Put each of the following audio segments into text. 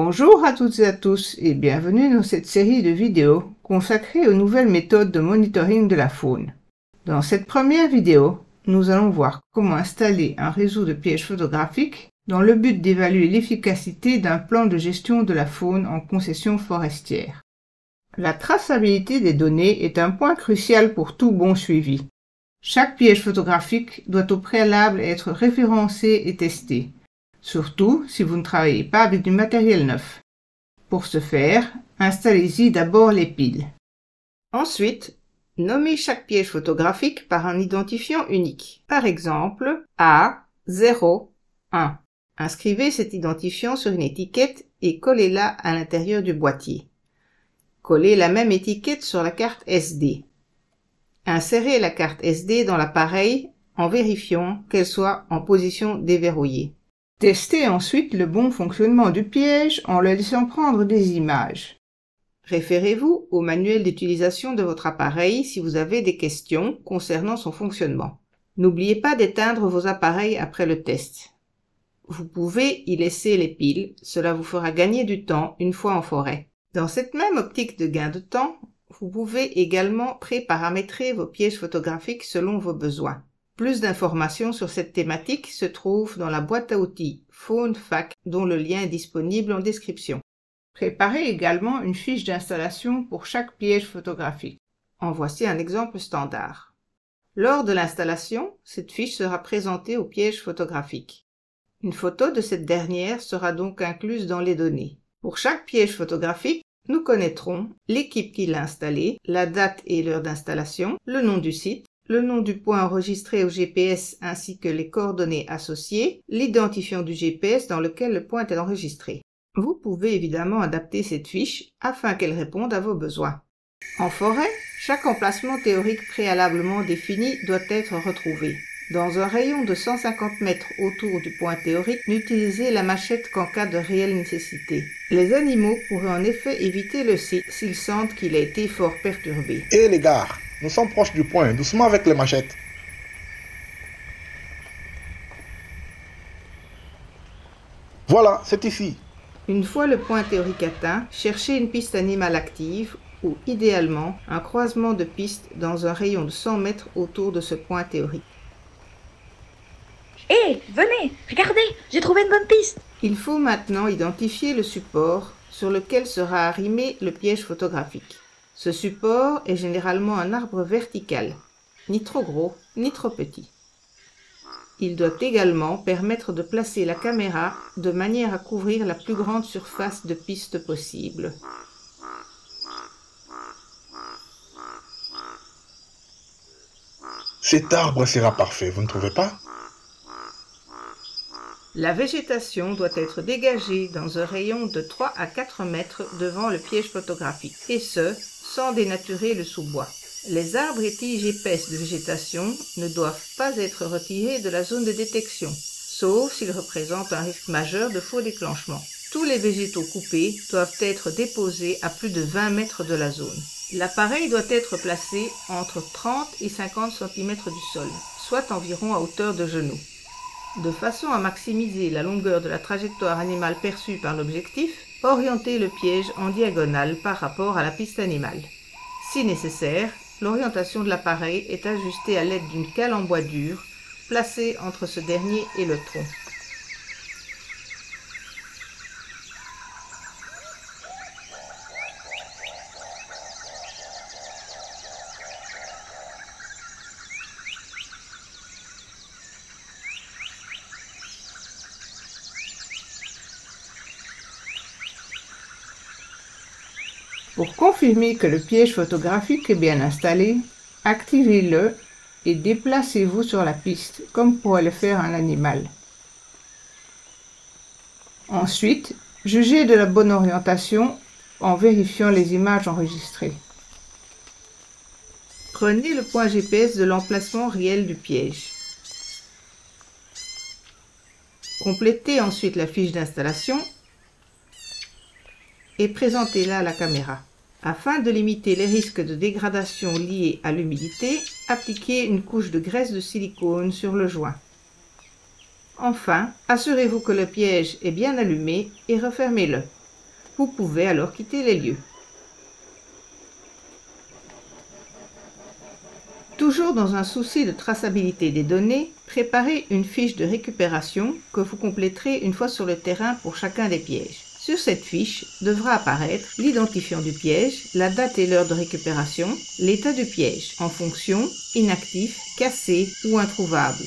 Bonjour à toutes et à tous et bienvenue dans cette série de vidéos consacrée aux nouvelles méthodes de monitoring de la faune. Dans cette première vidéo, nous allons voir comment installer un réseau de pièges photographiques dans le but d'évaluer l'efficacité d'un plan de gestion de la faune en concession forestière. La traçabilité des données est un point crucial pour tout bon suivi. Chaque piège photographique doit au préalable être référencé et testé, surtout si vous ne travaillez pas avec du matériel neuf. Pour ce faire, installez-y d'abord les piles. Ensuite, nommez chaque piège photographique par un identifiant unique. Par exemple, A01. Inscrivez cet identifiant sur une étiquette et collez-la à l'intérieur du boîtier. Collez la même étiquette sur la carte SD. Insérez la carte SD dans l'appareil en vérifiant qu'elle soit en position déverrouillée. Testez ensuite le bon fonctionnement du piège en le laissant prendre des images. Référez-vous au manuel d'utilisation de votre appareil si vous avez des questions concernant son fonctionnement. N'oubliez pas d'éteindre vos appareils après le test. Vous pouvez y laisser les piles, cela vous fera gagner du temps une fois en forêt. Dans cette même optique de gain de temps, vous pouvez également préparamétrer vos pièges photographiques selon vos besoins. Plus d'informations sur cette thématique se trouvent dans la boîte à outils FauneFac dont le lien est disponible en description. Préparez également une fiche d'installation pour chaque piège photographique. En voici un exemple standard. Lors de l'installation, cette fiche sera présentée au piège photographique. Une photo de cette dernière sera donc incluse dans les données. Pour chaque piège photographique, nous connaîtrons l'équipe qui l'a installé, la date et l'heure d'installation, le nom du site, le nom du point enregistré au GPS ainsi que les coordonnées associées, l'identifiant du GPS dans lequel le point est enregistré. Vous pouvez évidemment adapter cette fiche afin qu'elle réponde à vos besoins. En forêt, chaque emplacement théorique préalablement défini doit être retrouvé. Dans un rayon de 150 mètres autour du point théorique, n'utilisez la machette qu'en cas de réelle nécessité. Les animaux pourraient en effet éviter le site s'ils sentent qu'il a été fort perturbé. Hé les gars, nous sommes proches du point, doucement avec les machettes. Voilà, c'est ici. Une fois le point théorique atteint, cherchez une piste animale active ou, idéalement, un croisement de pistes dans un rayon de 100 mètres autour de ce point théorique. Hé, venez, regardez, j'ai trouvé une bonne piste. Il faut maintenant identifier le support sur lequel sera arrimé le piège photographique. Ce support est généralement un arbre vertical, ni trop gros, ni trop petit. Il doit également permettre de placer la caméra de manière à couvrir la plus grande surface de piste possible. Cet arbre sera parfait, vous ne trouvez pas? La végétation doit être dégagée dans un rayon de 3 à 4 mètres devant le piège photographique, et ce, sans dénaturer le sous-bois. Les arbres et tiges épaisses de végétation ne doivent pas être retirés de la zone de détection, sauf s'ils représentent un risque majeur de faux déclenchement. Tous les végétaux coupés doivent être déposés à plus de 20 mètres de la zone. L'appareil doit être placé entre 30 et 50 cm du sol, soit environ à hauteur de genou. De façon à maximiser la longueur de la trajectoire animale perçue par l'objectif, orientez le piège en diagonale par rapport à la piste animale. Si nécessaire, l'orientation de l'appareil est ajustée à l'aide d'une cale en bois dur, placée entre ce dernier et le tronc. Pour confirmer que le piège photographique est bien installé, activez-le et déplacez-vous sur la piste, comme pourrait le faire un animal. Ensuite, jugez de la bonne orientation en vérifiant les images enregistrées. Prenez le point GPS de l'emplacement réel du piège. Complétez ensuite la fiche d'installation et présentez-la à la caméra. Afin de limiter les risques de dégradation liés à l'humidité, appliquez une couche de graisse de silicone sur le joint. Enfin, assurez-vous que le piège est bien allumé et refermez-le. Vous pouvez alors quitter les lieux. Toujours dans un souci de traçabilité des données, préparez une fiche de récupération que vous compléterez une fois sur le terrain pour chacun des pièges. Sur cette fiche devra apparaître l'identifiant du piège, la date et l'heure de récupération, l'état du piège, en fonction, inactif, cassé ou introuvable.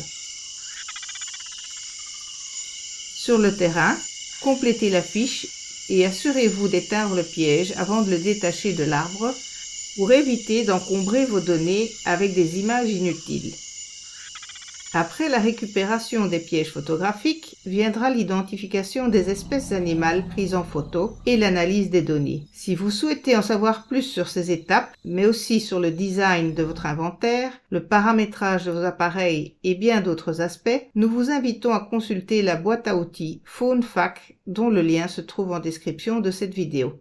Sur le terrain, complétez la fiche et assurez-vous d'éteindre le piège avant de le détacher de l'arbre pour éviter d'encombrer vos données avec des images inutiles. Après la récupération des pièges photographiques, viendra l'identification des espèces animales prises en photo et l'analyse des données. Si vous souhaitez en savoir plus sur ces étapes, mais aussi sur le design de votre inventaire, le paramétrage de vos appareils et bien d'autres aspects, nous vous invitons à consulter la boîte à outils FaunFac dont le lien se trouve en description de cette vidéo.